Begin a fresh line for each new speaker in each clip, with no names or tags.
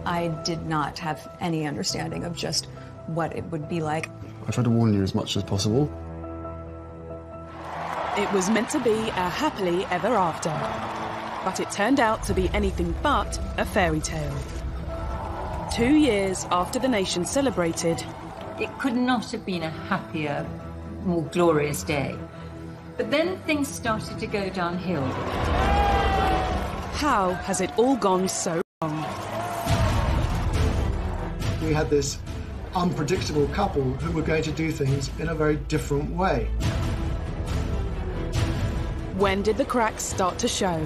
I did not have any understanding of just what it would be like.
I tried to warn you as much as possible.
It was meant to be a happily ever after, but it turned out to be anything but a fairy tale. 2 years after the nation celebrated,
it could not have been a happier, more glorious day. But then things started to go downhill.
How has it all gone so wrong?
We had this unpredictable couple who were going to do things in a very different way.
When did the cracks start to show?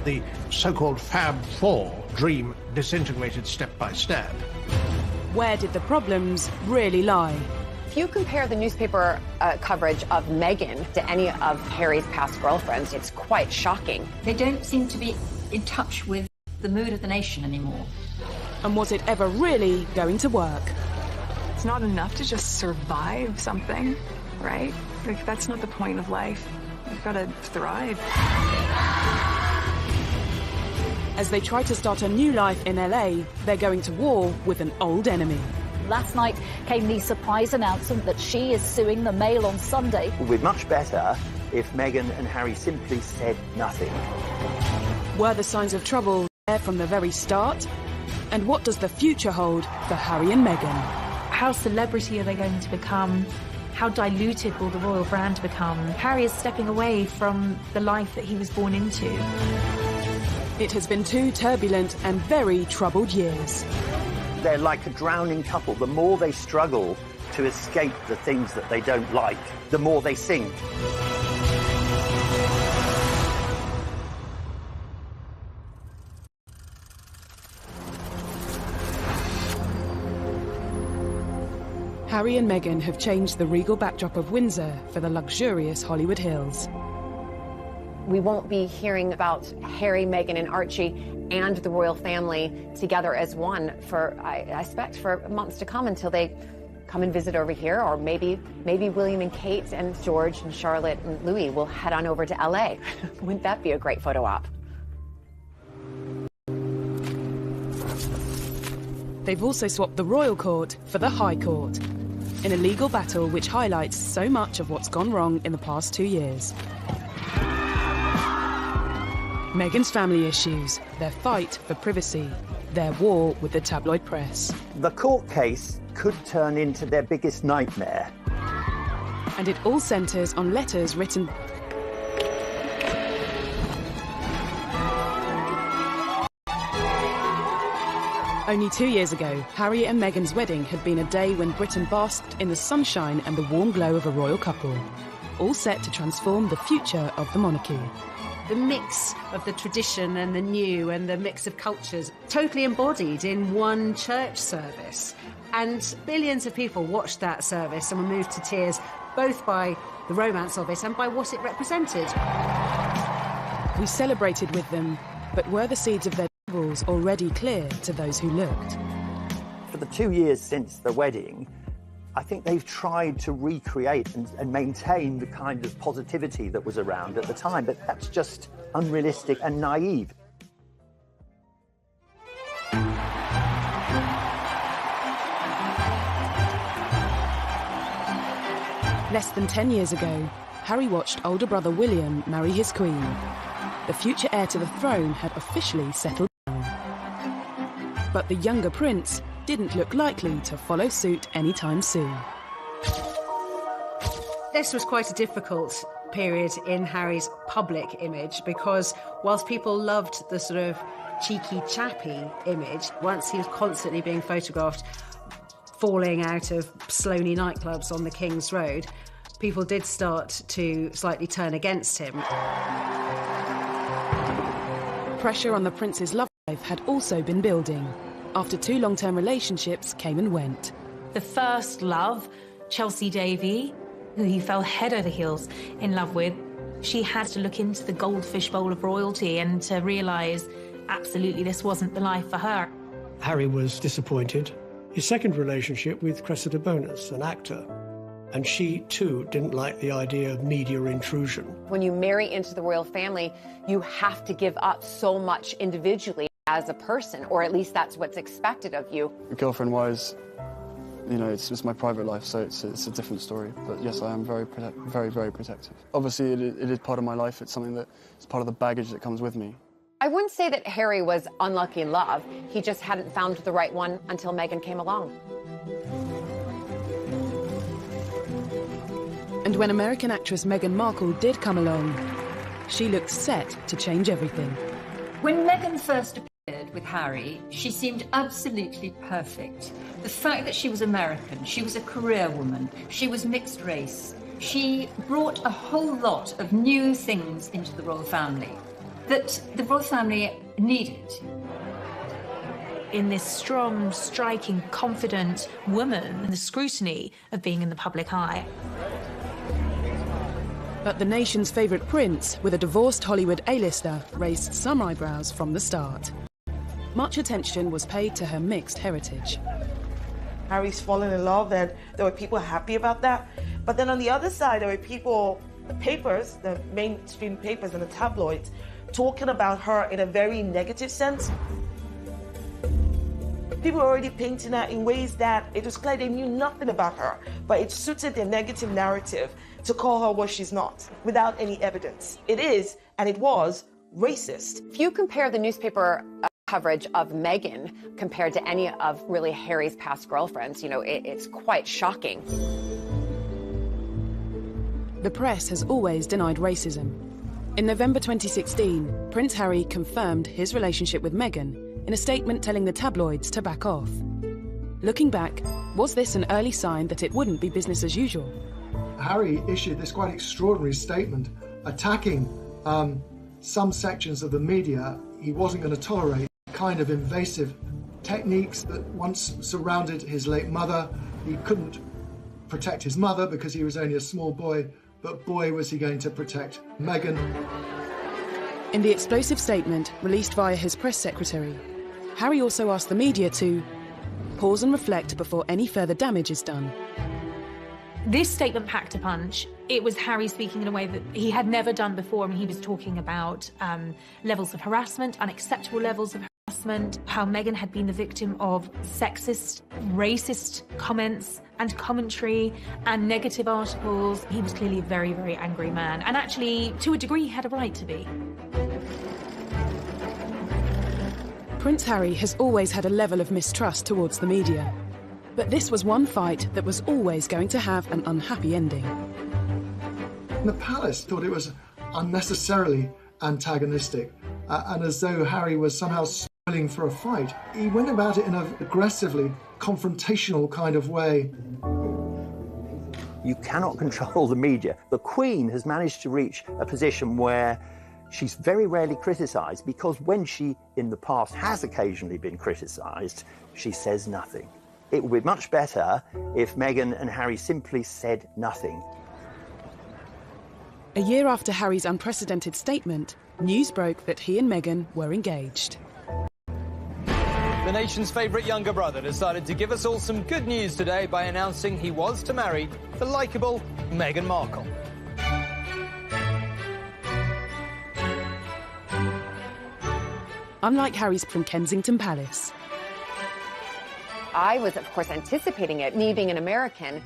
The so-called Fab Four dream disintegrated step by step.
Where did the problems really lie?
If you compare the newspaper coverage of Meghan to any of Harry's past girlfriends, it's quite shocking.
They don't seem to be in touch with the mood of the nation anymore.
And was it ever really going to work?
It's not enough to just survive something, right? Like, that's not the point of life. You've got to thrive.
As they try to start a new life in LA, they're going to war with an old enemy.
Last night came the surprise announcement that she is suing the Mail on Sunday.
It would be much better if Meghan and Harry simply said nothing.
Were the signs of trouble there from the very start? And what does the future hold for Harry and Meghan?
How celebrity are they going to become? How diluted will the royal brand become? Harry is stepping away from the life that he was born into.
It has been 2 turbulent and very troubled years.
They're like a drowning couple. The more they struggle to escape the things that they don't like, the more they sink.
Harry and Meghan have changed the regal backdrop of Windsor for the luxurious Hollywood Hills.
We won't be hearing about Harry, Meghan, and Archie and the royal family together as one for, I expect, for months to come until they come and visit over here, or maybe William and Kate and George and Charlotte and Louis will head on over to LA. Wouldn't that be a great photo op?
They've also swapped the royal court for the High Court, in a legal battle which highlights so much of what's gone wrong in the past 2 years. Meghan's family issues, their fight for privacy, their war with the tabloid press.
The court case could turn into their biggest nightmare.
And it all centres on letters written Only 2 years ago, Harry and Meghan's wedding had been a day when Britain basked in the sunshine and the warm glow of a royal couple, all set to transform the future of the monarchy.
The mix of the tradition and the new and the mix of cultures totally embodied in one church service. And billions of people watched that service and were moved to tears, both by the romance of it and by what it represented.
We celebrated with them, but were the seeds of their troubles already clear to those who looked?
For the 2 years since the wedding, I think they've tried to recreate and maintain the kind of positivity that was around at the time, but that's just unrealistic and naive.
Less than 10 years ago, Harry watched older brother William marry his queen. The future heir to the throne had officially settled down. But the younger prince didn't look likely to follow suit anytime soon.
This was quite a difficult period in Harry's public image because whilst people loved the sort of cheeky, chappy image, once he was constantly being photographed falling out of Sloane nightclubs on the King's Road, people did start to slightly turn against him.
Pressure on the prince's love life had also been building. After 2 long-term relationships came and went.
The first love, Chelsea Davy, who he fell head over heels in love with, she had to look into the goldfish bowl of royalty and to realise absolutely this wasn't the life for her.
Harry was disappointed. His second relationship with Cressida Bonus, an actor, and she too didn't like the idea of media intrusion.
When you marry into the royal family, you have to give up so much individually. as a person, or at least that's what's expected of you.
Girlfriend-wise, you know, it's my private life, so it's a different story. But yes, I am very protective. Obviously, it is part of my life. It's something that is part of the baggage that comes with me.
I wouldn't say that Harry was unlucky in love. He just hadn't found the right one until Meghan came along.
And when American actress Meghan Markle did come along, she looked set to change everything.
When Meghan first appeared with Harry, she seemed absolutely perfect. The fact that she was American, she was a career woman, she was mixed race, she brought a whole lot of new things into the royal family that the royal family needed.
In this strong, striking, confident woman, the scrutiny of being in the public eye.
But the nation's favourite prince, with a divorced Hollywood A-lister, raised some eyebrows from the start. Much attention was paid to her mixed heritage.
Harry's fallen in love, and there were people happy about that. But then on the other side, there were people, the papers, the mainstream papers and the tabloids, talking about her in a very negative sense. People were already painting her in ways that it was clear they knew nothing about her, but it suited their negative narrative to call her what she's not, without any evidence. It is, and it was, racist.
If you compare the newspaper coverage of Meghan compared to any of really Harry's past girlfriends, you know, it's quite shocking.
The press has always denied racism. In November 2016, Prince Harry confirmed his relationship with Meghan in a statement telling the tabloids to back off. Looking back, was this an early sign that it wouldn't be business as usual?
Harry issued this quite extraordinary statement attacking some sections of the media he wasn't going to tolerate, kind of invasive techniques that once surrounded his late mother. He couldn't protect his mother because he was only a small boy, but boy was he going to protect Meghan.
In the explosive statement released via his press secretary, Harry also asked the media to pause and reflect before any further damage is done.
This statement packed a punch. It was Harry speaking in a way that he had never done before, and he was talking about levels of harassment, unacceptable levels of harassment, how Meghan had been the victim of sexist, racist comments and commentary and negative articles. He was clearly a very, very angry man, and actually, to a degree, he had a right to be.
Prince Harry has always had a level of mistrust towards the media. But this was one fight that was always going to have an unhappy ending.
The palace thought it was unnecessarily antagonistic, and as though Harry was somehow spoiling for a fight. He went about it in an aggressively confrontational kind of way.
You cannot control the media. The Queen has managed to reach a position where she's very rarely criticised, because when she, in the past, has occasionally been criticised, she says nothing. It would be much better if Meghan and Harry simply said nothing.
A year after Harry's unprecedented statement, news broke that he and Meghan were engaged.
The nation's favourite younger brother decided to give us all some good news today by announcing he was to marry the likeable Meghan Markle.
Unlike Harry's from Kensington Palace.
I was, of course, anticipating it, me being an American,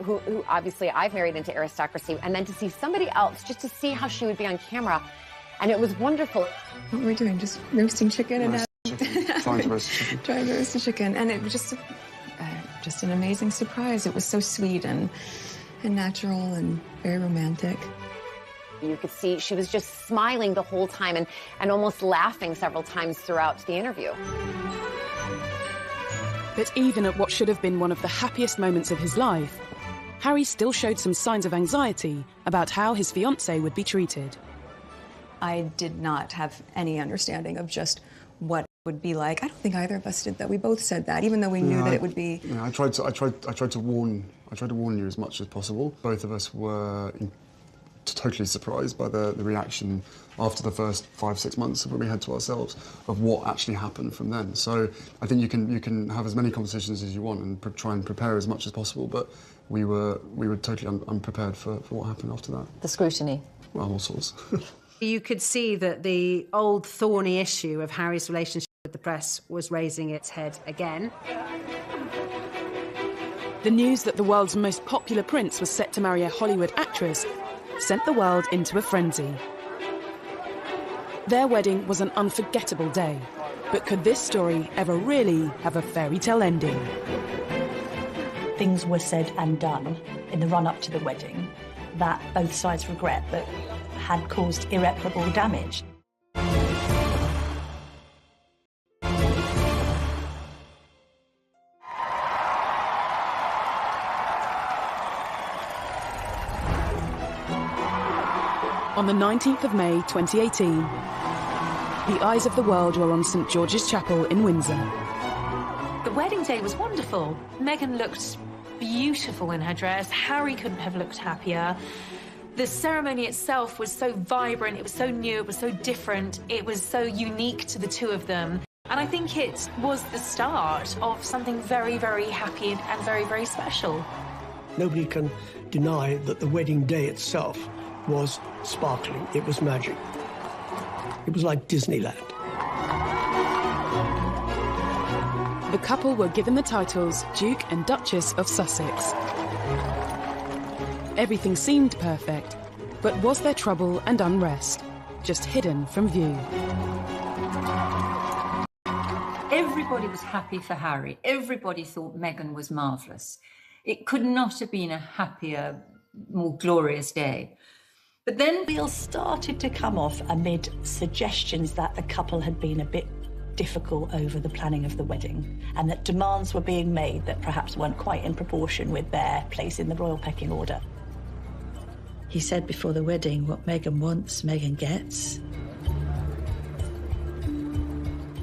who obviously I've married into aristocracy, and then to see somebody else, just to see how she would be on camera. And it was wonderful.
What we're doing, just roasting chicken and
trying to roast chicken.
Trying to roast the chicken. And it was just an amazing surprise. It was so sweet and natural and very romantic.
You could see she was just smiling the whole time and almost laughing several times throughout the interview.
But even at what should have been one of the happiest moments of his life, Harry still showed some signs of anxiety about how his fiancée would be treated.
I did not have any understanding of just what it would be like. I don't think either of us did that. We both said that, even though we knew that it would be.
Yeah, I tried to warn you as much as possible. Both of us were totally surprised by the reaction after the first 5-6 months when we had to ourselves of what actually happened from then. So I think you can have as many conversations as you want and try and prepare as much as possible, but we were totally unprepared for what happened after that.
The scrutiny.
Well, all sorts.
You could see that the old thorny issue of Harry's relationship The press was raising its head again.
The news that the world's most popular prince was set to marry a Hollywood actress sent the world into a frenzy. Their wedding was an unforgettable day, but could this story ever really have a fairy tale ending?
Things were said and done in the run-up to the wedding that both sides regret but had caused irreparable damage.
On the 19th of May 2018, the eyes of the world were on St George's Chapel in Windsor.
The wedding day was wonderful. Meghan looked beautiful in her dress. Harry couldn't have looked happier. The ceremony itself was so vibrant, it was so new, it was so different, it was so unique to the two of them. And I think it was the start of something very, very happy and very, very special.
Nobody can deny that the wedding day itself was sparkling. It was magic. It was like Disneyland.
The couple were given the titles Duke and Duchess of Sussex. Everything seemed perfect, but was there trouble and unrest, just hidden from view?
Everybody was happy for Harry. Everybody thought Meghan was marvellous. It could not have been a happier, more glorious day. But then
wheels started to come off amid suggestions that the couple had been a bit difficult over the planning of the wedding and that demands were being made that perhaps weren't quite in proportion with their place in the royal pecking order.
He said before the wedding, what Meghan wants, Meghan gets.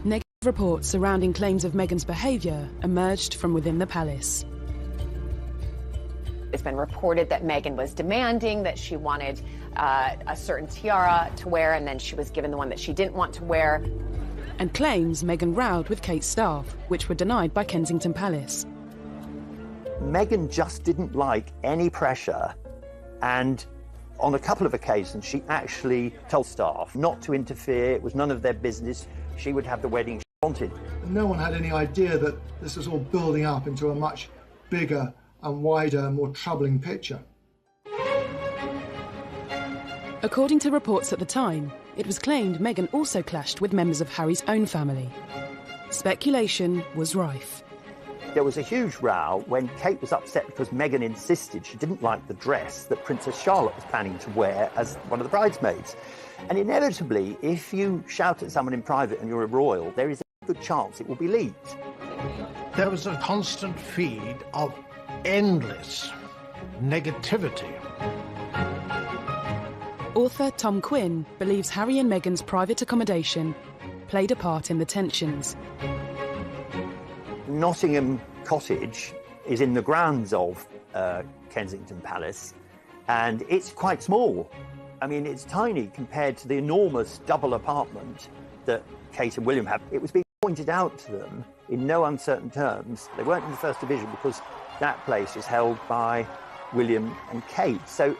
Negative reports surrounding claims of Meghan's behaviour emerged from within the palace.
It's been reported that Meghan was demanding that she wanted a certain tiara to wear, and then she was given the one that she didn't want to wear.
And claims Meghan rowed with Kate's staff, which were denied by Kensington Palace.
Meghan just didn't like any pressure, and on a couple of occasions she actually told staff not to interfere. It was none of their business. She would have the wedding she wanted.
No one had any idea that this was all building up into a much bigger and wider, more troubling picture.
According to reports at the time, it was claimed Meghan also clashed with members of Harry's own family. Speculation was rife.
There was a huge row when Kate was upset because Meghan insisted she didn't like the dress that Princess Charlotte was planning to wear as one of the bridesmaids. And inevitably, if you shout at someone in private and you're a royal, there is a good chance it will be leaked.
There was a constant feed of endless negativity.
Author Tom Quinn believes Harry and Meghan's private accommodation played a part in the tensions.
Nottingham Cottage is in the grounds of Kensington Palace, and it's quite small. I mean, it's tiny compared to the enormous double apartment that Kate and William have. It was being pointed out to them in no uncertain terms. They weren't in the First Division because that place is held by William and Kate. So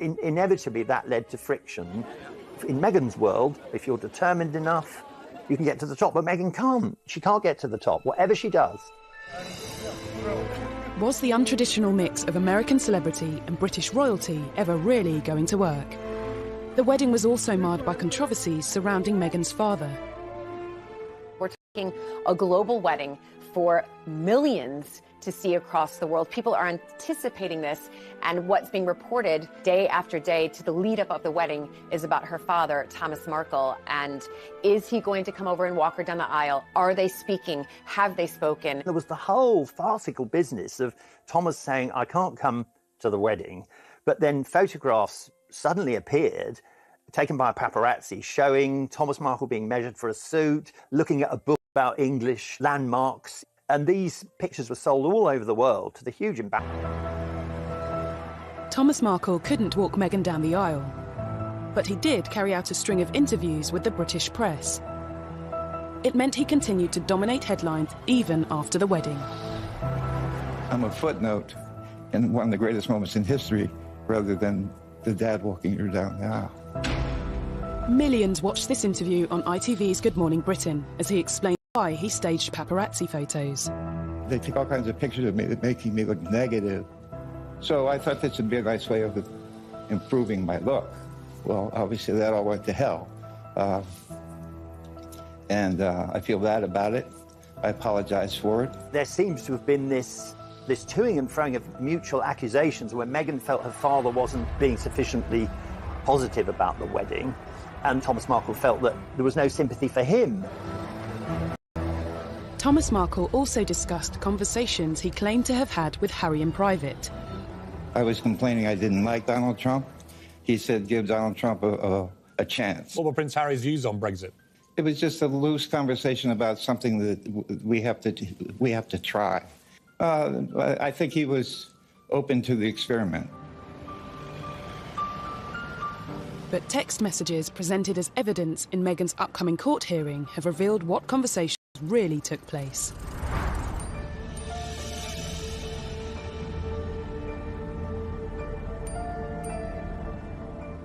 inevitably that led to friction. In Meghan's world, if you're determined enough, you can get to the top, but Meghan can't. She can't get to the top, whatever she does.
Was the untraditional mix of American celebrity and British royalty ever really going to work? The wedding was also marred by controversies surrounding Meghan's father.
We're talking a global wedding for millions to see across the world. People are anticipating this, and what's being reported day after day to the lead up of the wedding is about her father, Thomas Markle. And is he going to come over and walk her down the aisle? Are they speaking? Have they spoken?
There was the whole farcical business of Thomas saying, I can't come to the wedding, but then photographs suddenly appeared, taken by a paparazzi, showing Thomas Markle being measured for a suit, looking at a book about English landmarks. And these pictures were sold all over the world to the huge embarrassment.
Thomas Markle couldn't walk Meghan down the aisle, but he did carry out a string of interviews with the British press. It meant he continued to dominate headlines even after the wedding.
I'm a footnote in one of the greatest moments in history, rather than the dad walking her down the aisle.
Millions watched this interview on ITV's Good Morning Britain as he explained why he staged paparazzi photos.
They take all kinds of pictures of me that making me look negative. So I thought this would be a nice way of improving my look. Well, obviously that all went to hell. And I feel bad about it. I apologize for it.
There seems to have been this toing and froing of mutual accusations where Meghan felt her father wasn't being sufficiently positive about the wedding, and Thomas Markle felt that there was no sympathy for him.
Thomas Markle also discussed conversations he claimed to have had with Harry in private.
I was complaining I didn't like Donald Trump. He said give Donald Trump a chance.
What were Prince Harry's views on Brexit?
It was just a loose conversation about something that we have to try. I think he was open to the experiment.
But text messages presented as evidence in Meghan's upcoming court hearing have revealed what conversations really took place.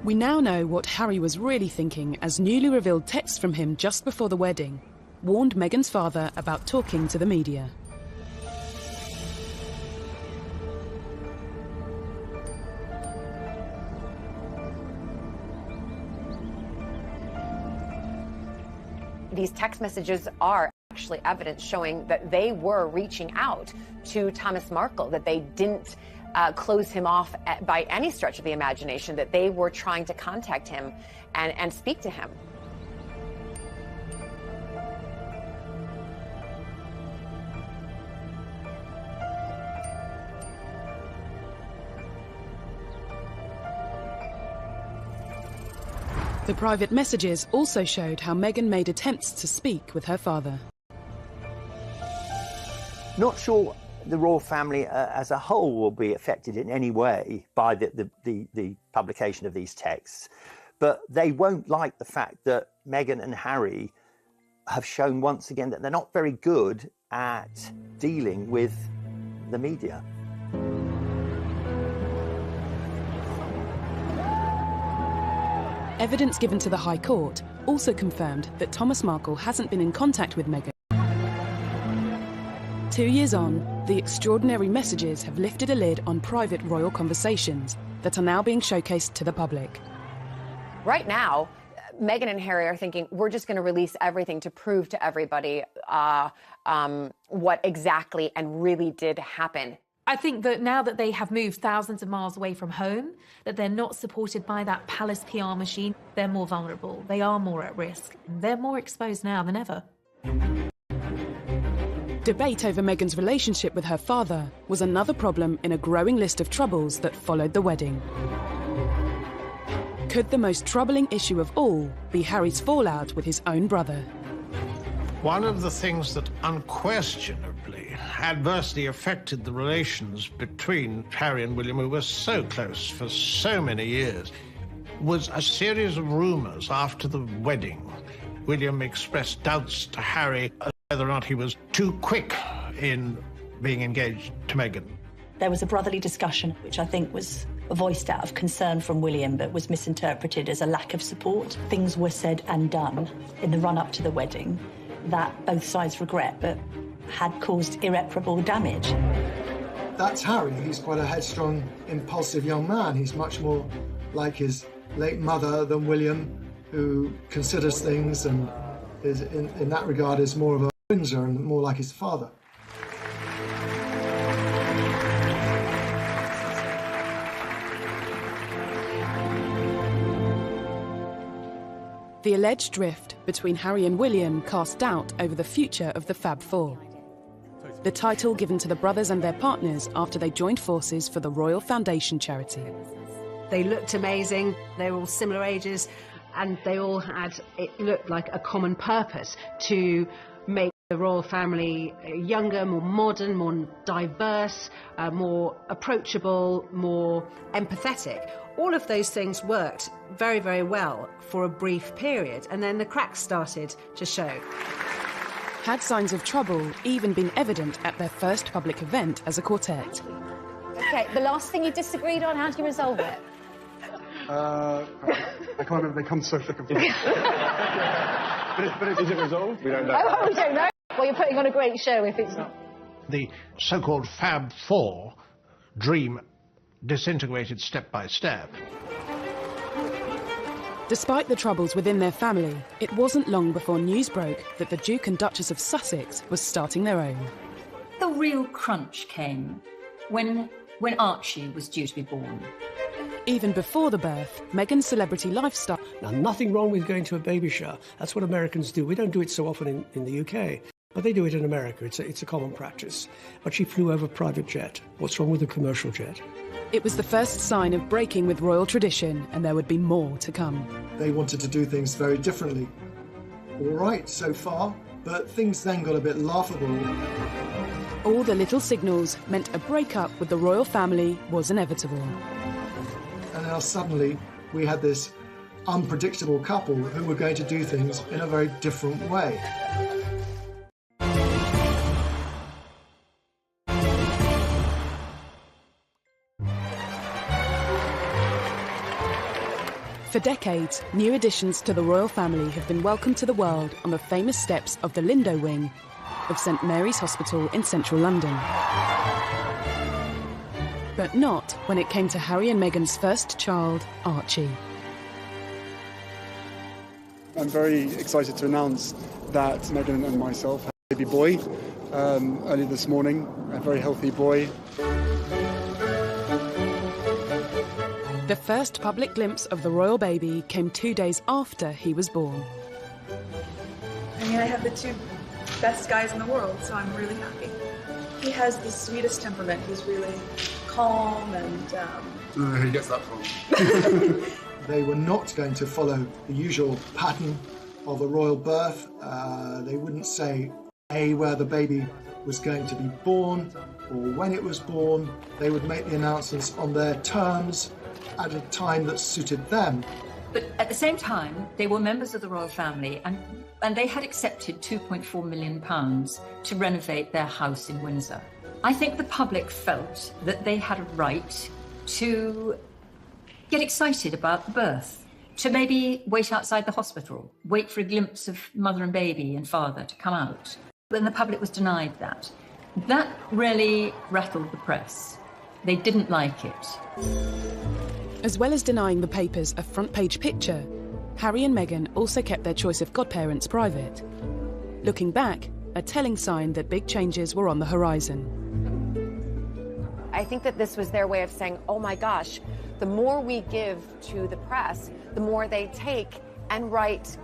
We now know what Harry was really thinking as newly revealed texts from him just before the wedding warned Meghan's father about talking to the media.
These text messages are actually evidence showing that they were reaching out to Thomas Markle, that they didn't close him off by any stretch of the imagination, that they were trying to contact him and speak to him.
The private messages also showed how Meghan made attempts to speak with her father.
Not sure the royal family as a whole will be affected in any way by the publication of these texts, but they won't like the fact that Meghan and Harry have shown once again that they're not very good at dealing with the media.
Evidence given to the High Court also confirmed that Thomas Markle hasn't been in contact with Meghan. 2 years on, the extraordinary messages have lifted a lid on private royal conversations that are now being showcased to the public.
Right now, Meghan and Harry are thinking, we're just going to release everything to prove to everybody what exactly and really did happen.
I think that now that they have moved thousands of miles away from home, that they're not supported by that palace PR machine, they're more vulnerable, they are more at risk, they're more exposed now than ever.
Debate over Meghan's relationship with her father was another problem in a growing list of troubles that followed the wedding. Could the most troubling issue of all be Harry's fallout with his own brother?
One of the things that unquestionably adversely affected the relations between Harry and William, who were so close for so many years, was a series of rumours after the wedding. William expressed doubts to Harry as whether or not he was too quick in being engaged to Meghan.
There was a brotherly discussion, which I think was voiced out of concern from William, but was misinterpreted as a lack of support. Things were said and done in the run-up to the wedding that both sides regret, but had caused irreparable damage.
That's Harry. He's quite a headstrong, impulsive young man. He's much more like his late mother than William, who considers things and is, in that regard, is more of a Windsor and more like his father.
The alleged rift between Harry and William cast doubt over the future of the Fab Four, the title given to the brothers and their partners after they joined forces for the Royal Foundation charity.
They looked amazing, they were all similar ages, and they all had, it looked like a common purpose to make the royal family younger, more modern, more diverse, more approachable, more empathetic. All of those things worked very, very well for a brief period, and then the cracks started to show.
Had signs of trouble even been evident at their first public event as a quartet?
Okay, the last thing you disagreed on, how do you resolve it?
I can't remember, they come so thick and fast. But is it resolved? We don't know.
Oh, we don't know. Well, you're putting on a great show if it's not.
The so-called Fab Four dream disintegrated step by step.
Despite the troubles within their family, it wasn't long before news broke that the Duke and Duchess of Sussex was starting their own.
The real crunch came when Archie was due to be born.
Even before the birth, Meghan's celebrity lifestyle...
Now, nothing wrong with going to a baby shower. That's what Americans do. We don't do it so often in the UK, but they do it in America. It's a common practice. But she flew over a private jet. What's wrong with a commercial jet?
It was the first sign of breaking with royal tradition, and there would be more to come.
They wanted to do things very differently. All right, so far, but things then got a bit laughable.
All the little signals meant a breakup with the royal family was inevitable.
And now suddenly we had this unpredictable couple who were going to do things in a very different way.
For decades, new additions to the royal family have been welcomed to the world on the famous steps of the Lindo wing of St Mary's Hospital in central London. But not when it came to Harry and Meghan's first child, Archie.
I'm very excited to announce that Meghan and myself had a baby boy early this morning, a very healthy boy.
The first public glimpse of the royal baby came 2 days after he was born.
I mean, I have the two best guys in the world, so I'm really happy. He has the sweetest temperament. He's really calm and...
I don't know who he gets that from.
They were not going to follow the usual pattern of a royal birth. They wouldn't say, where the baby was going to be born or when it was born. They would make the announcements on their terms at a time that suited them.
But at the same time, they were members of the royal family and they had accepted £2.4 million to renovate their house in Windsor. I think the public felt that they had a right to get excited about the birth, to maybe wait outside the hospital, wait for a glimpse of mother and baby and father to come out. But the public was denied that. That really rattled the press. They didn't like it.
As well as denying the papers a front-page picture, Harry and Meghan also kept their choice of godparents private. Looking back, a telling sign that big changes were on the horizon.
I think that this was their way of saying, oh my gosh, the more we give to the press, the more they take and write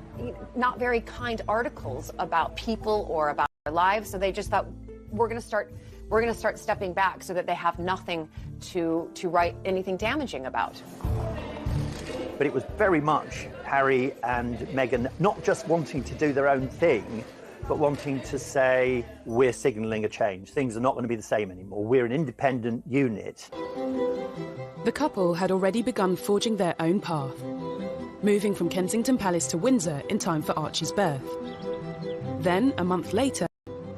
not very kind articles about people or about their lives. So they just thought, we're going to start stepping back so that they have nothing to write anything damaging about.
But it was very much Harry and Meghan not just wanting to do their own thing, but wanting to say, we're signalling a change. Things are not going to be the same anymore. We're an independent unit.
The couple had already begun forging their own path, moving from Kensington Palace to Windsor in time for Archie's birth. Then, a month later,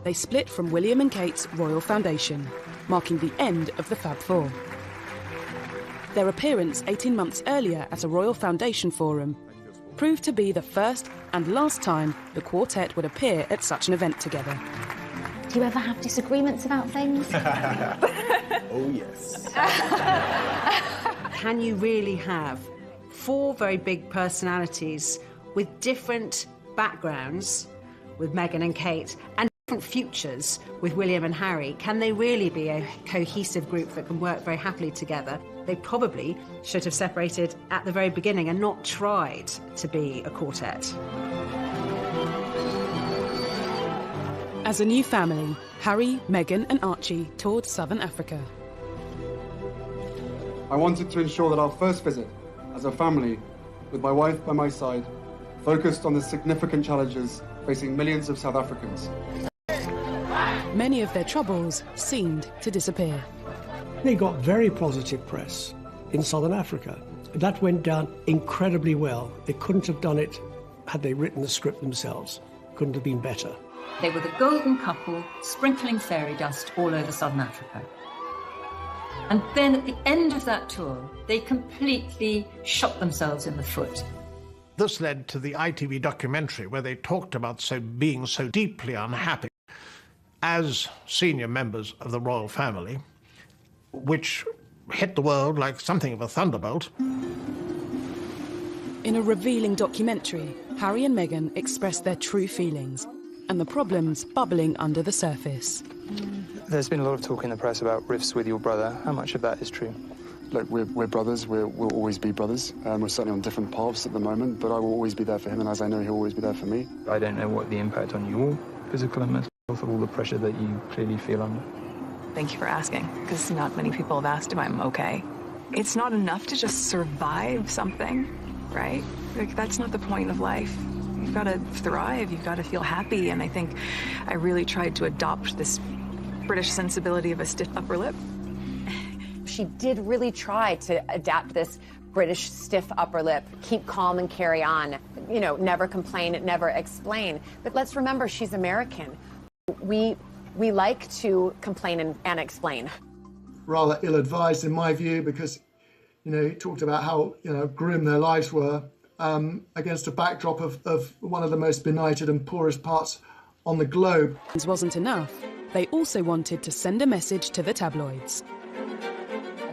they split from William and Kate's Royal Foundation, marking the end of the Fab Four. Their appearance 18 months earlier at a Royal Foundation forum proved to be the first and last time the quartet would appear at such an event together.
Do you ever have disagreements about things?
Oh, yes.
Can you really have four very big personalities with different backgrounds, with Meghan and Kate, and different futures with William and Harry? Can they really be a cohesive group that can work very happily together? They probably should have separated at the very beginning and not tried to be a quartet.
As a new family, Harry, Meghan and Archie toured southern Africa.
I wanted to ensure that our first visit as a family, with my wife by my side, focused on the significant challenges facing millions of South Africans.
Many of their troubles seemed to disappear.
They got very positive press in southern Africa. That went down incredibly well. They couldn't have done it had they written the script themselves. Couldn't have been better.
They were the golden couple sprinkling fairy dust all over southern Africa. And then at the end of that tour, they completely shot themselves in the foot.
This led to the ITV documentary where they talked about being so deeply unhappy as senior members of the royal family, which hit the world like something of a thunderbolt.
In a revealing documentary, Harry and Meghan express their true feelings and the problems bubbling under the surface.
There's been a lot of talk in the press about rifts with your brother. How much of that is true?
Look, we're brothers. We'll always be brothers. We're certainly on different paths at the moment, but I will always be there for him, and as I know, he'll always be there for me.
I don't know what the impact on your physical and mental health of all the pressure that you clearly feel under.
Thank you for asking, because not many people have asked if I'm okay. It's not enough to just survive something, right? Like, that's not the point of life. You've got to thrive, you've got to feel happy, and I think I really tried to adopt this British sensibility of a stiff upper lip.
She did really try to adapt this British stiff upper lip, keep calm and carry on, you know, never complain, never explain. But let's remember, she's American. We like to complain and explain.
Rather ill-advised in my view, because, you know, he talked about how, you know, grim their lives were against a backdrop of one of the most benighted and poorest parts on the globe.
It wasn't enough. They also wanted to send a message to the tabloids.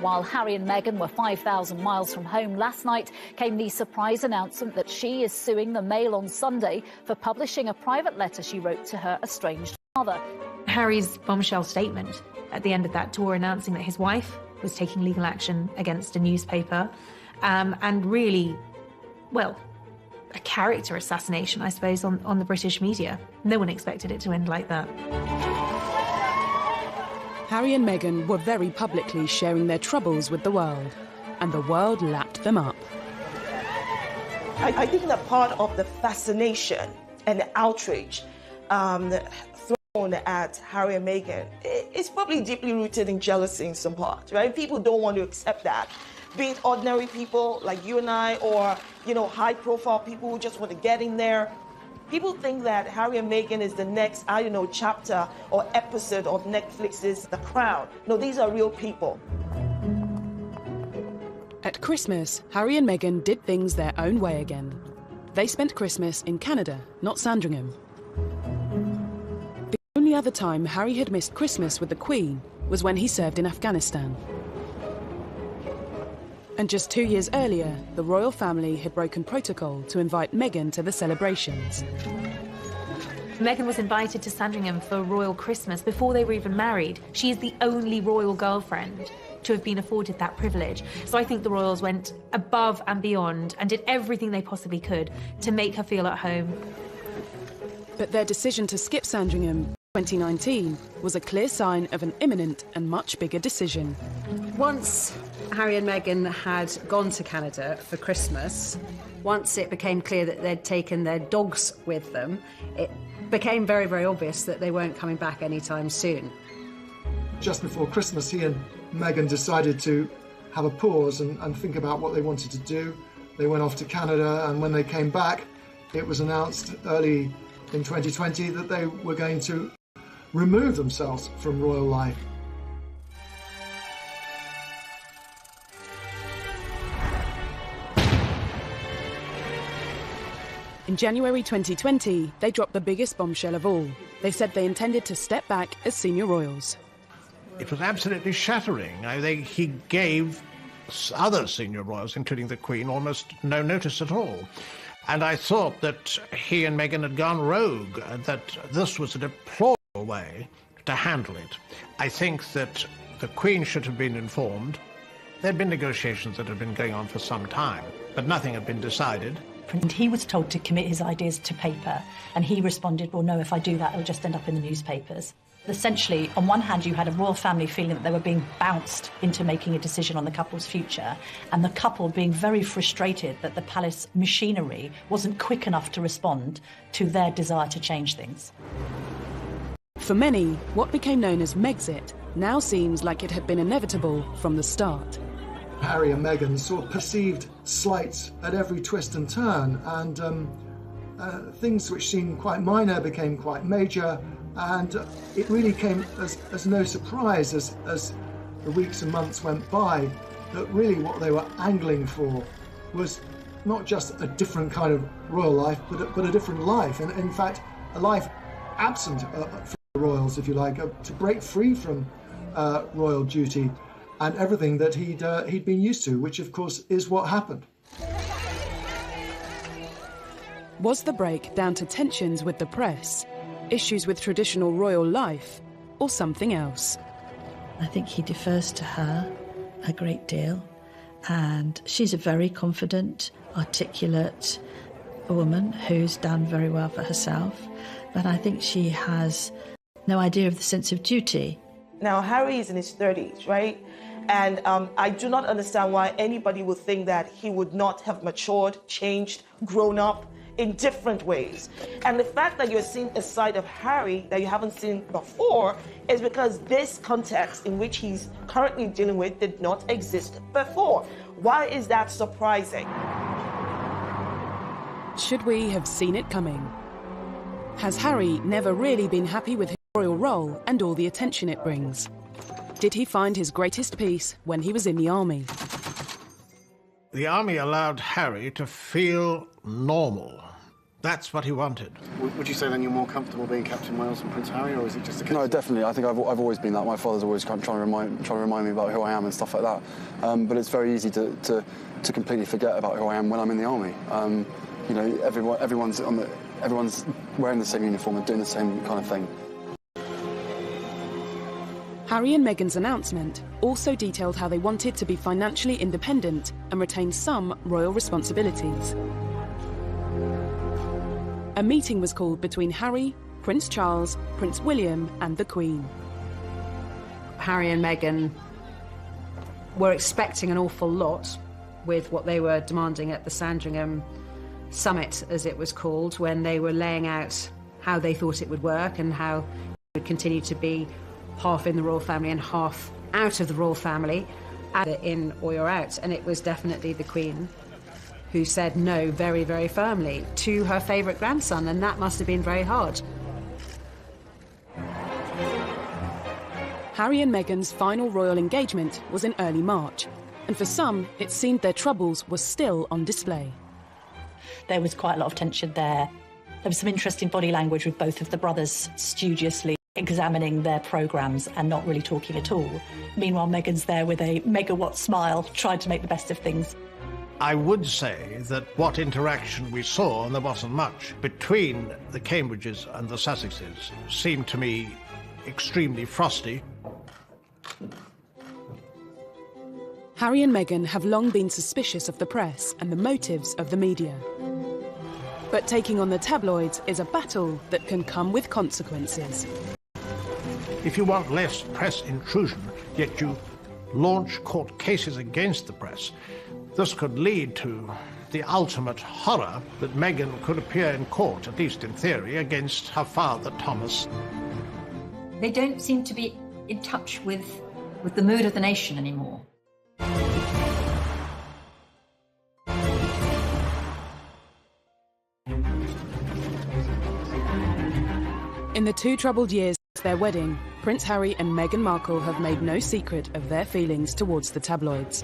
While Harry and Meghan were 5,000 miles from home last night, came the surprise announcement that she is suing the Mail on Sunday for publishing a private letter she wrote to her estranged father.
Harry's bombshell statement at the end of that tour announcing that his wife was taking legal action against a newspaper, and really, well, a character assassination, I suppose, on the British media. No one expected it to end like that.
Harry and Meghan were very publicly sharing their troubles with the world, and the world lapped them up.
I think that part of the fascination and the outrage thrown at Harry and Meghan is probably deeply rooted in jealousy in some part, right? People don't want to accept that. Be it ordinary people like you and I, or, you know, high-profile people who just want to get in there. People think that Harry and Meghan is the next, I don't know, chapter or episode of Netflix's The Crown. No, these are real people.
At Christmas, Harry and Meghan did things their own way again. They spent Christmas in Canada, not Sandringham. The only other time Harry had missed Christmas with the Queen was when he served in Afghanistan. And just 2 years earlier, the royal family had broken protocol to invite Meghan to the celebrations.
Meghan was invited to Sandringham for Royal Christmas before they were even married. She is the only royal girlfriend to have been afforded that privilege. So I think the royals went above and beyond and did everything they possibly could to make her feel at home.
But their decision to skip Sandringham in 2019 was a clear sign of an imminent and much bigger decision.
Once Harry and Meghan had gone to Canada for Christmas, once it became clear that they'd taken their dogs with them, it became very, very obvious that they weren't coming back anytime soon.
Just before Christmas, he and Meghan decided to have a pause and think about what they wanted to do. They went off to Canada, and when they came back, it was announced early in 2020 that they were going to remove themselves from royal life.
In January 2020, they dropped the biggest bombshell of all. They said they intended to step back as senior royals.
It was absolutely shattering. He gave other senior royals, including the Queen, almost no notice at all. And I thought that he and Meghan had gone rogue, and that this was a deplorable way to handle it. I think that the Queen should have been informed. There had been negotiations that had been going on for some time, but nothing had been decided.
And he was told to commit his ideas to paper, and he responded, well, no, if I do that, it'll just end up in the newspapers. Essentially, on one hand, you had a royal family feeling that they were being bounced into making a decision on the couple's future, and the couple being very frustrated that the palace machinery wasn't quick enough to respond to their desire to change things.
For many, what became known as Megxit now seems like it had been inevitable from the start.
Harry and Meghan saw perceived slights at every twist and turn, and things which seemed quite minor became quite major, and it really came as no surprise as the weeks and months went by that really what they were angling for was not just a different kind of royal life, but a different life, and in fact a life absent from the royals, if you like, to break free from royal duty and everything that he'd been used to, which of course is what happened.
Was the break down to tensions with the press, issues with traditional royal life, or something else?
I think he defers to her a great deal, and she's a very confident, articulate woman who's done very well for herself, but I think she has no idea of the sense of duty.
Now, Harry is in his 30s, right? And I do not understand why anybody would think that he would not have matured, changed, grown up in different ways. And the fact that you're seeing a side of Harry that you haven't seen before is because this context in which he's currently dealing with did not exist before. Why is that surprising?
Should we have seen it coming? Has Harry never really been happy with his royal role and all the attention it brings? Did he find his greatest peace when he was in the army?
The army allowed Harry to feel normal. That's what he wanted.
Would you say then you're more comfortable being Captain Wales than Prince Harry, or is it just a case? No, definitely. I think I've always been that. My father's always trying to remind me about who I am and stuff like that. But it's very easy to completely forget about who I am when I'm in the army. You know, everyone's wearing the same uniform and doing the same kind of thing.
Harry and Meghan's announcement also detailed how they wanted to be financially independent and retain some royal responsibilities. A meeting was called between Harry, Prince Charles, Prince William and the Queen.
Harry and Meghan were expecting an awful lot with what they were demanding at the Sandringham Summit, as it was called, when they were laying out how they thought it would work and how it would continue to be half in the royal family and half out of the royal family, either in or you're out. And it was definitely the Queen who said no very, very firmly to her favourite grandson, and that must have been very hard.
Harry and Meghan's final royal engagement was in early March, and for some, it seemed their troubles were still on display.
There was quite a lot of tension there. There was some interesting body language with both of the brothers studiously examining their programmes and not really talking at all. Meanwhile, Meghan's there with a megawatt smile, trying to make the best of things.
I would say that what interaction we saw, and there wasn't much, between the Cambridges and the Sussexes seemed to me extremely frosty.
Harry and Meghan have long been suspicious of the press and the motives of the media. But taking on the tabloids is a battle that can come with consequences.
If you want less press intrusion, yet you launch court cases against the press, this could lead to the ultimate horror that Meghan could appear in court, at least in theory, against her father, Thomas.
They don't seem to be in touch with the mood of the nation anymore.
In the 2 troubled years since their wedding, Prince Harry and Meghan Markle have made no secret of their feelings towards the tabloids.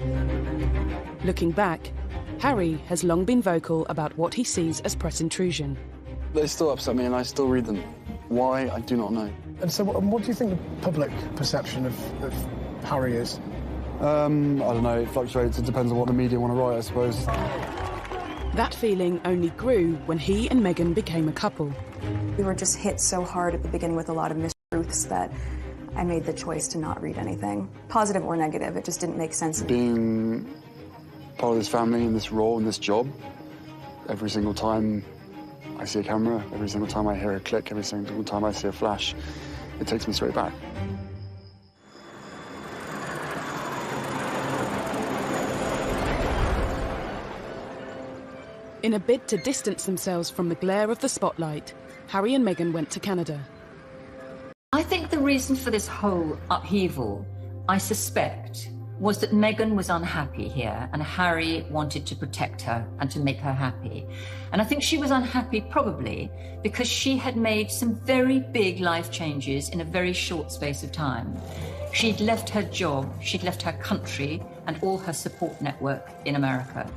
Looking back, Harry has long been vocal about what he sees as press intrusion.
They still upset me and I still read them. Why, I do not know.
And so what do you think the public perception of Harry is?
I don't know, it fluctuates. It depends on what the media want to write, I suppose.
That feeling only grew when he and Meghan became a couple.
We were just hit so hard at the beginning with a lot of mistruths that I made the choice to not read anything, positive or negative. It just didn't make sense.
Being part of this family and this role and this job, every single time I see a camera, every single time I hear a click, every single time I see a flash, it takes me straight back.
In a bid to distance themselves from the glare of the spotlight, Harry and Meghan went to Canada.
I think the reason for this whole upheaval, I suspect, was that Meghan was unhappy here and Harry wanted to protect her and to make her happy. And I think she was unhappy probably because she had made some very big life changes in a very short space of time. She'd left her job, she'd left her country and all her support network in America.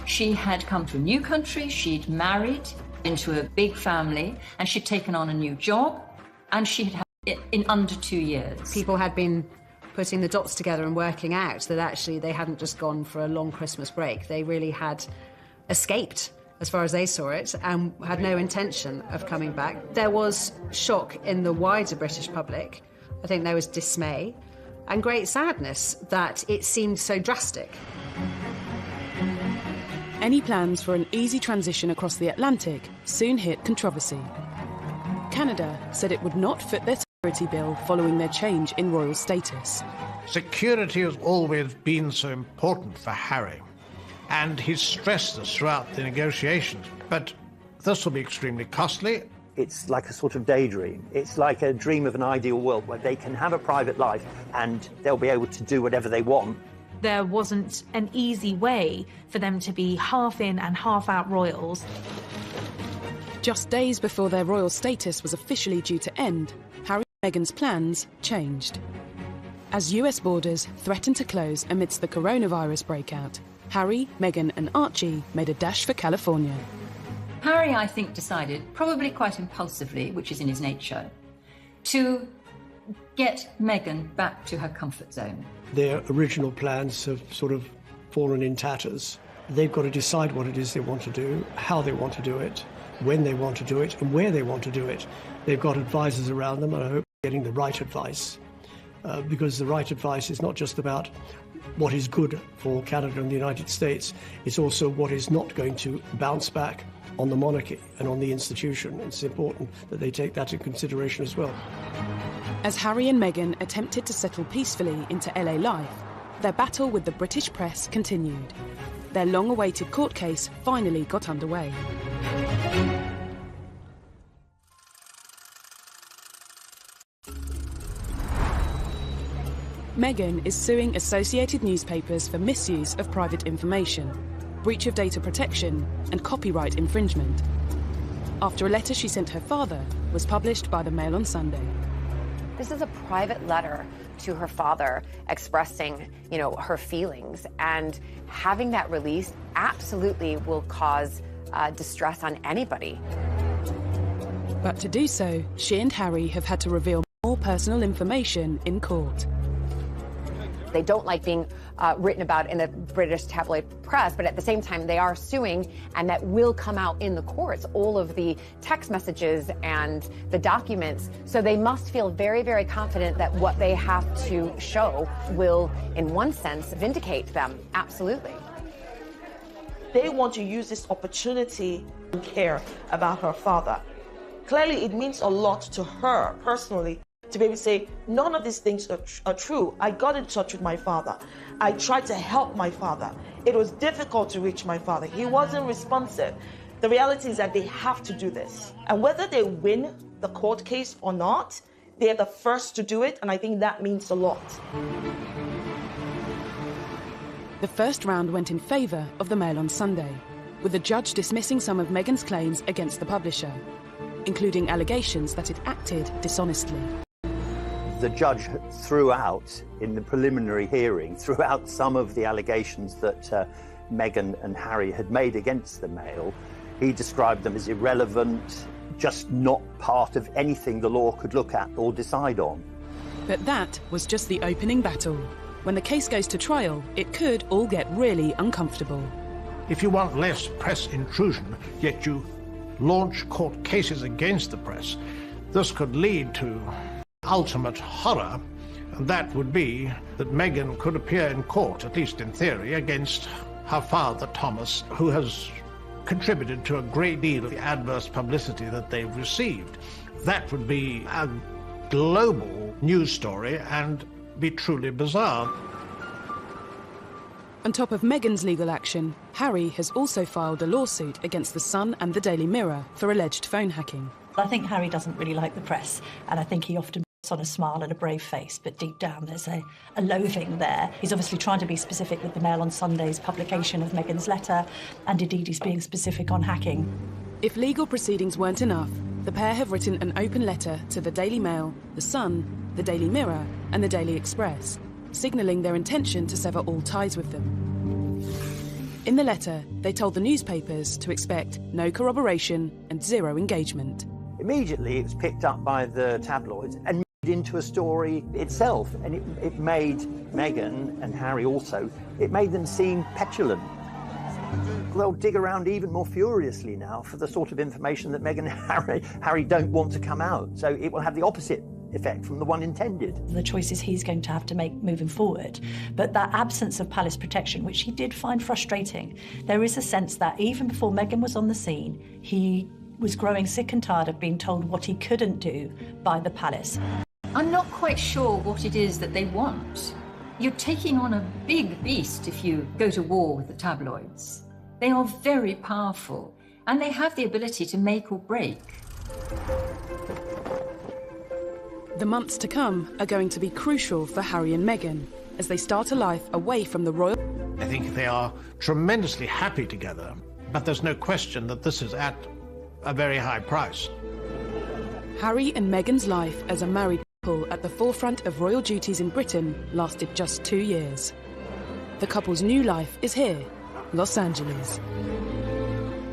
She had come to a new country, she'd married into a big family, and she'd taken on a new job, and she had had in under 2 years.
People had been putting the dots together and working out that actually they hadn't just gone for a long Christmas break. They really had escaped, as far as they saw it, and had no intention of coming back. There was shock in the wider British public. I think there was dismay and great sadness that it seemed so drastic.
Any plans for an easy transition across the Atlantic soon hit controversy. Canada said it would not foot their security bill following their change in royal status.
Security has always been so important for Harry, and he's stressed this throughout the negotiations. But this will be extremely costly.
It's like a sort of daydream. It's like a dream of an ideal world where they can have a private life and they'll be able to do whatever they want.
There wasn't an easy way for them to be half in and half out royals.
Just days before their royal status was officially due to end, Harry and Meghan's plans changed. As US borders threatened to close amidst the coronavirus breakout, Harry, Meghan and Archie made a dash for California.
Harry, I think, decided, probably quite impulsively, which is in his nature, to get Meghan back to her comfort zone.
Their original plans have sort of fallen in tatters. They've got to decide what it is they want to do, how they want to do it, when they want to do it, and where they want to do it. They've got advisors around them, and I hope they're getting the right advice. Because the right advice is not just about what is good for Canada and the United States, it's also what is not going to bounce back on the monarchy and on the institution. It's important that they take that into consideration as well.
As Harry and Meghan attempted to settle peacefully into LA life, their battle with the British press continued. Their long-awaited court case finally got underway. Meghan is suing Associated Newspapers for misuse of private information, breach of data protection, and copyright infringement, after a letter she sent her father was published by the Mail on Sunday.
This is a private letter to her father expressing, her feelings, and having that released absolutely will cause distress on anybody.
But to do so, she and Harry have had to reveal more personal information in court.
They don't like being written about in the British tabloid press, but at the same time, they are suing, and that will come out in the courts, all of the text messages and the documents. So they must feel very, very confident that what they have to show will, in one sense, vindicate them. Absolutely.
They want to use this opportunity to care about her father. Clearly, it means a lot to her personally to be able to say, none of these things are true. I got in touch with my father. I tried to help my father. It was difficult to reach my father. He wasn't responsive. The reality is that they have to do this. And whether they win the court case or not, they're the first to do it, and I think that means a lot.
The first round went in favour of the Mail on Sunday, with the judge dismissing some of Meghan's claims against the publisher, including allegations that it acted dishonestly.
The judge threw out, in the preliminary hearing, threw out some of the allegations that Meghan and Harry had made against the Mail. He described them as irrelevant, just not part of anything the law could look at or decide on.
But that was just the opening battle. When the case goes to trial, it could all get really uncomfortable.
If you want less press intrusion, yet you launch court cases against the press, this could lead to ultimate horror, and that would be that Meghan could appear in court, at least in theory, against her father, Thomas, who has contributed to a great deal of the adverse publicity that they've received. That would be a global news story and be truly bizarre.
On top of Meghan's legal action, Harry has also filed a lawsuit against The Sun and the Daily Mirror for alleged phone hacking.
I think Harry doesn't really like the press, and I think he often puts on a smile and a brave face, but deep down there's a loathing there. He's obviously trying to be specific with the Mail on Sunday's publication of Meghan's letter, and indeed he's being specific on hacking.
If legal proceedings weren't enough, the pair have written an open letter to the Daily Mail, The Sun, the Daily Mirror and the Daily Express, signalling their intention to sever all ties with them. In the letter, they told the newspapers to expect no corroboration and zero engagement.
Immediately it was picked up by the tabloids and into a story itself, and it made Meghan and Harry also, it made them seem petulant. They'll dig around even more furiously now for the sort of information that Meghan and Harry don't want to come out. So it will have the opposite effect from the one intended.
The choices he's going to have to make moving forward. But that absence of palace protection, which he did find frustrating, there is a sense that even before Meghan was on the scene, he was growing sick and tired of being told what he couldn't do by the palace.
I'm not quite sure what it is that they want. You're taking on a big beast if you go to war with the tabloids. They are very powerful, and they have the ability to make or break.
The months to come are going to be crucial for Harry and Meghan as they start a life away from the royal...
I think they are tremendously happy together, but there's no question that this is at a very high price.
Harry and Meghan's life as a married couple at the forefront of royal duties in Britain lasted just 2 years. The couple's new life is here, Los Angeles.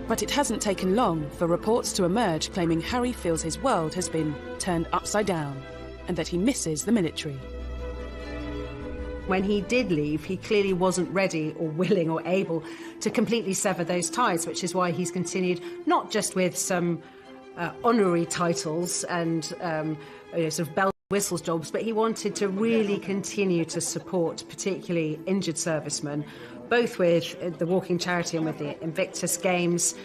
But it hasn't taken long for reports to emerge claiming Harry feels his world has been turned upside down and that he misses the military.
When he did leave, he clearly wasn't ready or willing or able to completely sever those ties, which is why he's continued not just with some honorary titles and sort of bell whistles jobs, but he wanted to really continue to support particularly injured servicemen, both with the Walking Charity and with the Invictus Games.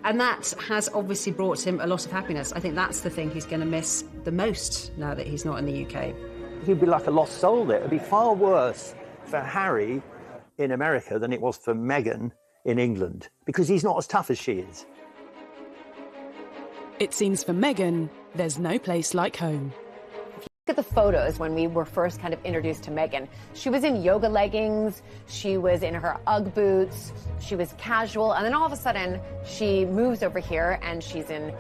And that has obviously brought him a lot of happiness. I think that's the thing he's going to miss the most now that he's not in the UK.
He'd be like a lost soul there. It'd be far worse for Harry in America than it was for Meghan in England, because he's not as tough as she is.
It seems for Meghan, there's no place like home.
Look at the photos when we were first kind of introduced to Meghan. She was in yoga leggings, she was in her Ugg boots, she was casual, and then all of a sudden she moves over here and she's in,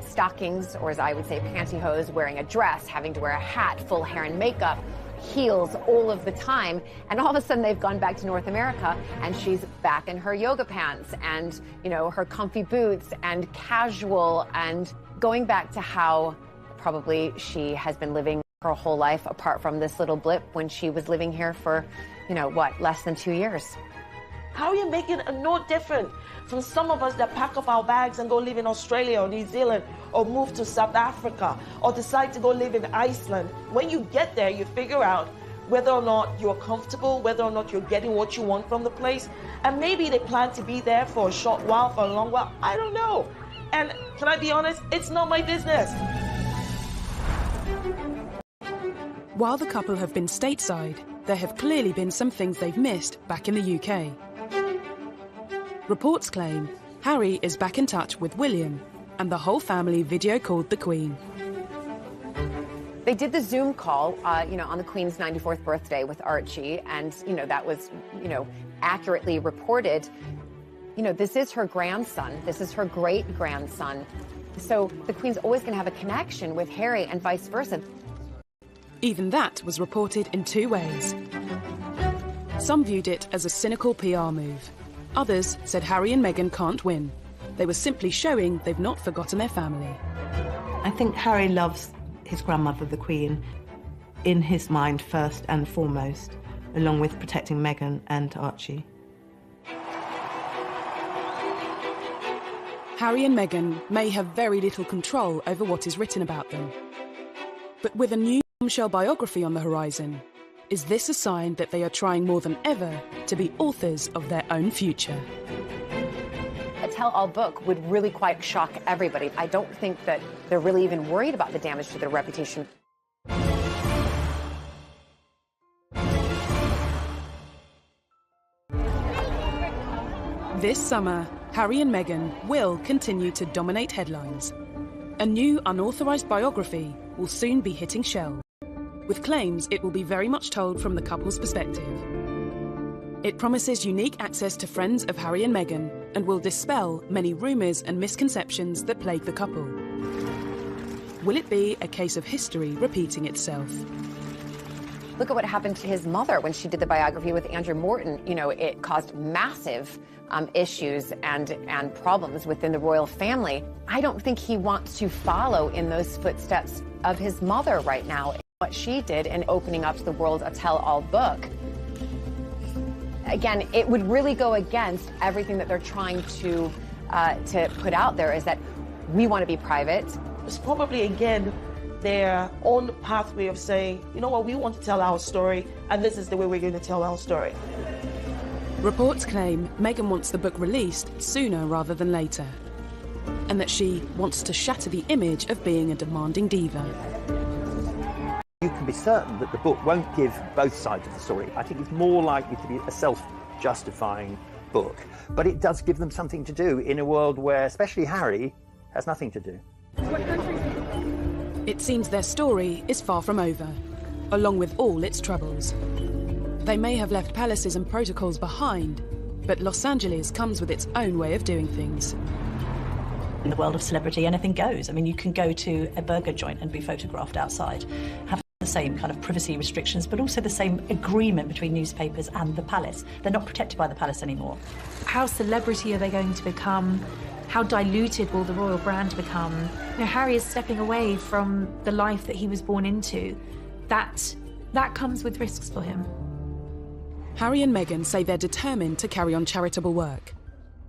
stockings, or as I would say, pantyhose, wearing a dress, having to wear a hat, full hair and makeup, heels all of the time, and all of a sudden they've gone back to North America and she's back in her yoga pants and, her comfy boots and casual, and going back to how probably she has been living her whole life apart from this little blip when she was living here for, less than 2 years.
Harry and Meghan are no different from some of us that pack up our bags and go live in Australia or New Zealand or move to South Africa or decide to go live in Iceland. When you get there, you figure out whether or not you're comfortable, whether or not you're getting what you want from the place. And maybe they plan to be there for a short while, for a long while. I don't know. And can I be honest? It's not my business.
While the couple have been stateside, there have clearly been some things they've missed back in the UK. Reports claim Harry is back in touch with William, and the whole family video called the Queen.
They did the Zoom call, on the Queen's 94th birthday with Archie, and, that was, accurately reported. This is her grandson. This is her great-grandson. So the Queen's always going to have a connection with Harry and vice versa.
Even that was reported in two ways. Some viewed it as a cynical PR move. Others said Harry and Meghan can't win. They were simply showing they've not forgotten their family.
I think Harry loves his grandmother, the Queen, in his mind first and foremost, along with protecting Meghan and Archie.
Harry and Meghan may have very little control over what is written about them. But with a new bombshell biography on the horizon, is this a sign that they are trying more than ever to be authors of their own future?
A tell-all book would really quite shock everybody. I don't think that they're really even worried about the damage to their reputation.
This summer, Harry and Meghan will continue to dominate headlines. A new unauthorised biography will soon be hitting shelves, with claims it will be very much told from the couple's perspective. It promises unique access to friends of Harry and Meghan and will dispel many rumours and misconceptions that plague the couple. Will it be a case of history repeating itself?
Look at what happened to his mother when she did the biography with Andrew Morton. It caused massive issues and problems within the royal family. I don't think he wants to follow in those footsteps of his mother right now. what she did in opening up to the world a tell-all book. Again, it would really go against everything that they're trying to put out there, is that we want to be private.
It's probably, again, their own pathway of saying, you know what, we want to tell our story, and this is the way we're going to tell our story.
Reports claim Meghan wants the book released sooner rather than later, and that she wants to shatter the image of being a demanding diva.
You can be certain that the book won't give both sides of the story. I think it's more likely to be a self-justifying book, but it does give them something to do in a world where, especially Harry, has nothing to do.
It seems their story is far from over, along with all its troubles. They may have left palaces and protocols behind, but Los Angeles comes with its own way of doing things.
In the world of celebrity, anything goes. I mean, you can go to a burger joint and be photographed outside, have the same kind of privacy restrictions, but also the same agreement between newspapers and the palace. They're not protected by the palace anymore.
How celebrity are they going to become? How diluted will the royal brand become? You know, Harry is stepping away from the life that he was born into. That comes with risks for him.
Harry and Meghan say they're determined to carry on charitable work.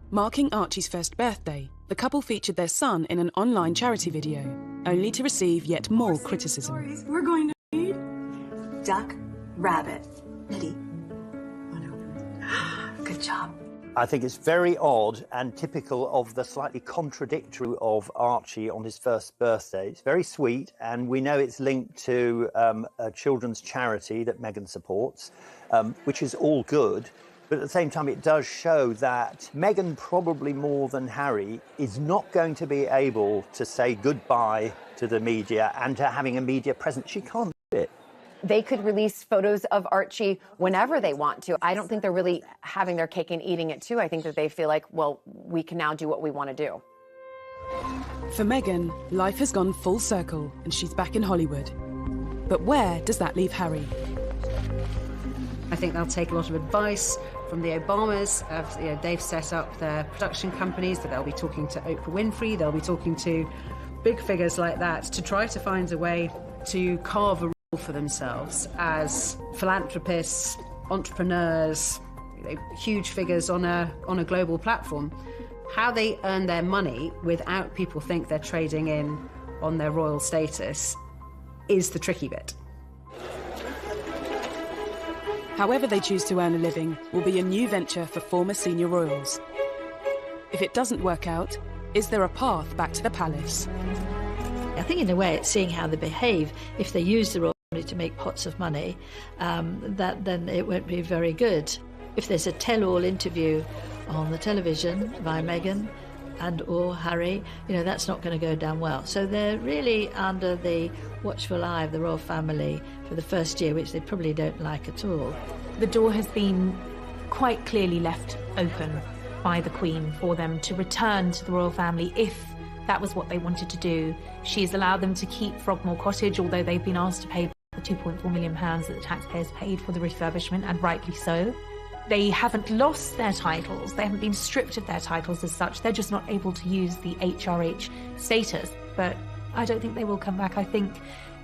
Marking Archie's first birthday, the couple featured their son in an online charity video, only to receive yet more criticism.
We're going to read Duck, Rabbit, Eddie. Good job.
I think it's very odd and typical of the slightly contradictory of Archie on his first birthday. It's very sweet, and we know it's linked to a children's charity that Meghan supports, which is all good. But at the same time, it does show that Meghan, probably more than Harry, is not going to be able to say goodbye to the media and to having a media presence. She can't do it.
They could release photos of Archie whenever they want to. I don't think they're really having their cake and eating it too. I think that they feel like, well, we can now do what we want to do.
For Meghan, life has gone full circle and she's back in Hollywood. But where does that leave Harry?
I think they'll take a lot of advice from the Obamas. They've set up their production companies, that they'll be talking to Oprah Winfrey, they'll be talking to big figures like that to try to find a way to carve a role for themselves as philanthropists, entrepreneurs, huge figures on a global platform. How they earn their money without people think they're trading in on their royal status is the tricky bit.
However they choose to earn a living will be a new venture for former senior royals. If it doesn't work out, is there a path back to the palace?
I think in a way it's seeing how they behave. If they use the royal family to make pots of money, then it won't be very good. If there's a tell-all interview on the television by Meghan and or Harry, that's not going to go down well. So they're really under the watchful eye of the royal family for the first year, which they probably don't like at all.
The door has been quite clearly left open by the Queen for them to return to the royal family if that was what they wanted to do. She has allowed them to keep Frogmore Cottage, although they've been asked to pay the £2.4 million that the taxpayers paid for the refurbishment, and rightly so. They haven't lost their titles, they haven't been stripped of their titles as such, they're just not able to use the HRH status. But I don't think they will come back. I think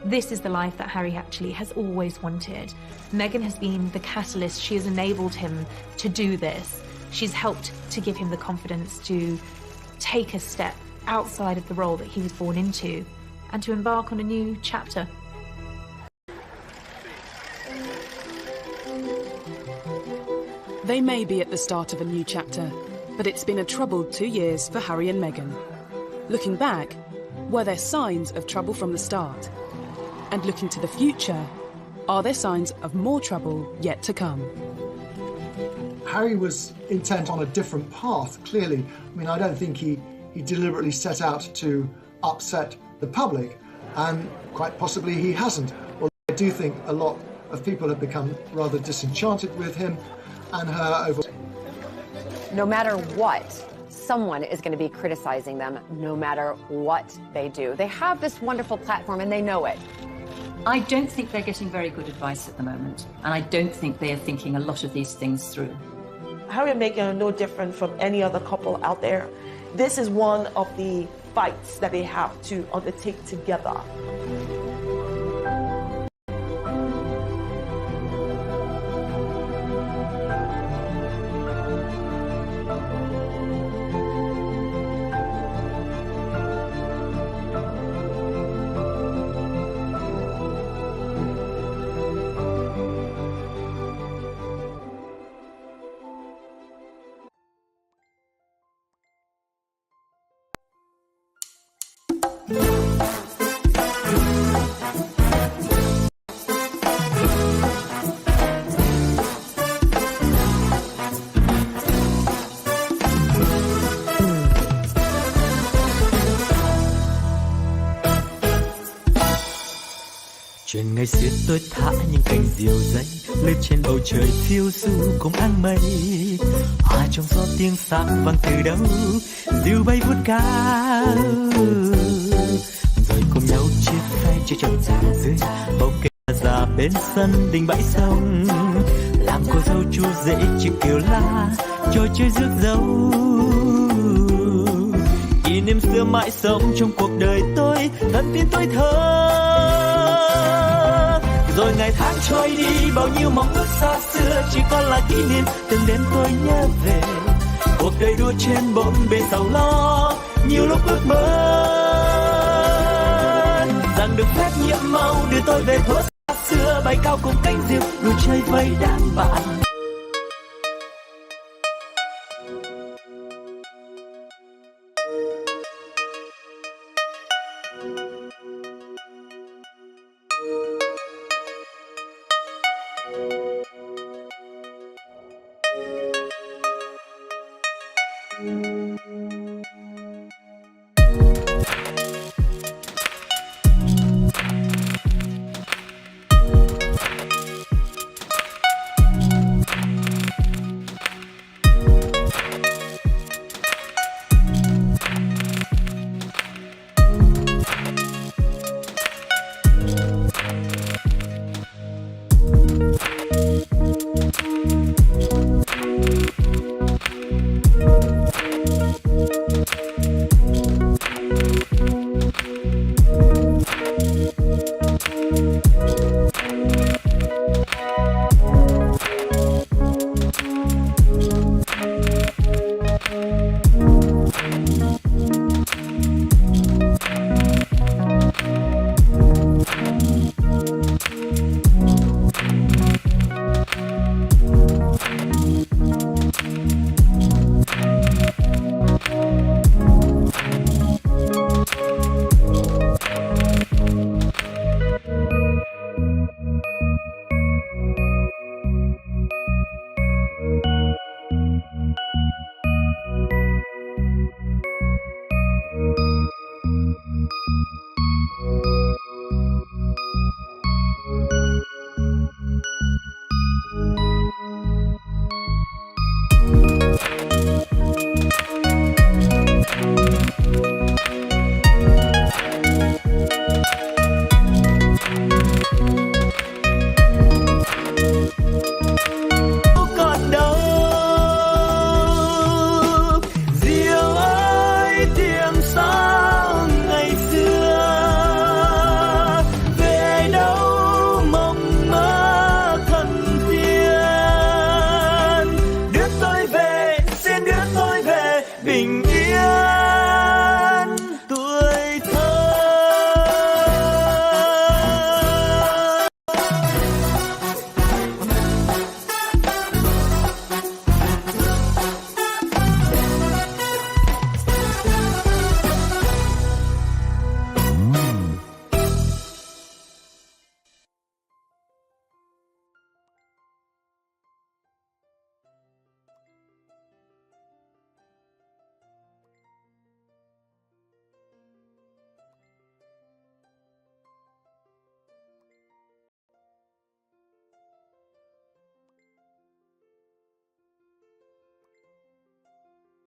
this is the life that Harry actually has always wanted. Meghan has been the catalyst, she has enabled him to do this. She's helped to give him the confidence to take a step outside of the role that he was born into and to embark on a new chapter.
They may be at the start of a new chapter, but it's been a troubled 2 years for Harry and Meghan. Looking back, were there signs of trouble from the start? And looking to the future, are there signs of more trouble yet to come?
Harry was intent on a different path, clearly. I mean, I don't think he deliberately set out to upset the public, and quite possibly he hasn't. Although I do think a lot of people have become rather disenchanted with him and her over.
No matter what, someone is going to be criticizing them, no matter what they do. They have this wonderful platform and they know it.
I don't think they're getting very good advice at the moment, and I don't think they are thinking a lot of these things through.
Harry and Meghan are no different from any other couple out there. This is one of the fights that they have to undertake together.
Thuyền ngày xưa tôi thả những cành diều dây lướt trên bầu trời phiêu du cùng áng mây. Hòa trong gió tiếng sáng vang từ đâu, diều bay vút cao. Rồi cùng nhau chia tay chơi trò già dưới bầu cây già bên sân đình bãi sông. Làm cô dâu chú rể chiếc kiều la trò chơi rước dâu. Kỷ niệm xưa mãi sống trong cuộc đời tôi, thân tin tôi thơ. Rồi ngày tháng trôi đi, bao nhiêu mong ước xa xưa chỉ còn là kỷ niệm. Từng đêm tôi nhớ về cuộc đời đua trên bốn bề sầu lo, nhiều lúc ước mơ rằng được phép nhiệm màu đưa tôi về thuở xa xưa, bay cao cùng cánh diều đùa chơi với đám bạn.